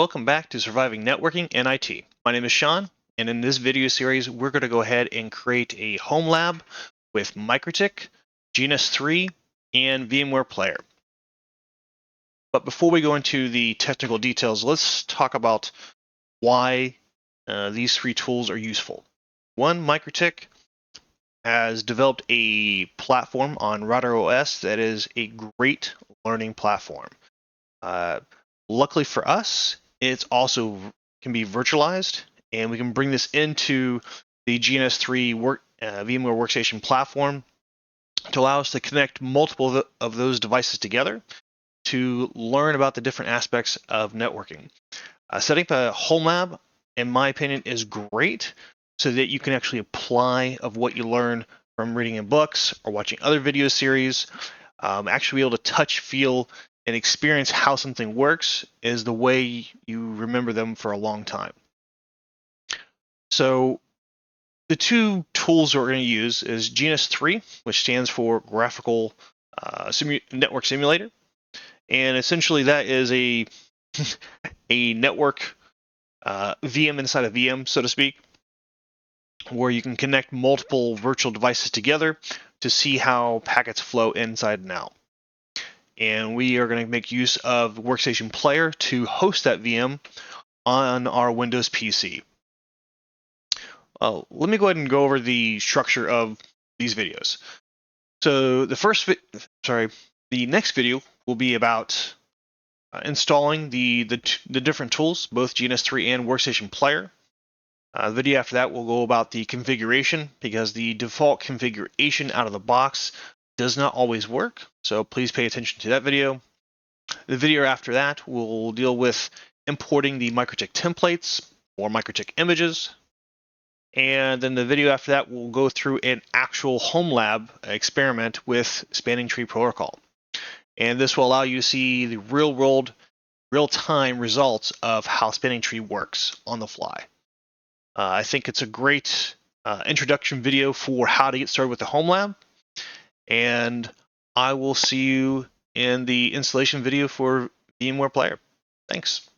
Welcome back to Surviving Networking and IT. My name is Sean, and in this video series, we're going to go ahead and create a home lab with Mikrotik, GNS3, and VMware Player. But before we go into the technical details, let's talk about why these three tools are useful. One, Mikrotik has developed a platform on Router OS that is a great learning platform. Luckily for us, it's also can be virtualized, and we can bring this into the GNS3 VMware Workstation platform to allow us to connect multiple of those devices together to learn about the different aspects of networking. Setting up a home lab, in my opinion, is great so that you can actually apply of what you learn from reading in books or watching other video series. Actually be able to touch, feel, and experience how something works is the way you remember them for a long time. So the two tools we're going to use is GNS3, which stands for Graphical Network Simulator. And essentially that is a network VM inside a VM, so to speak, where you can connect multiple virtual devices together to see how packets flow inside and out. And we are going to make use of Workstation Player to host that VM on our Windows PC. Let me go ahead and go over the structure of these videos. So the next video will be about installing the different tools, both GNS3 and Workstation Player. The video after that will go about the configuration, because the default configuration out of the box does not always work, so please pay attention to that video. The video after that will deal with importing the Mikrotik templates or Mikrotik images. And then the video after that will go through an actual home lab experiment with Spanning Tree Protocol. And this will allow you to see the real-world, real-time results of how Spanning Tree works on the fly. I think it's a great introduction video for how to get started with the home lab. And I will see you in the installation video for VMware Player. Thanks.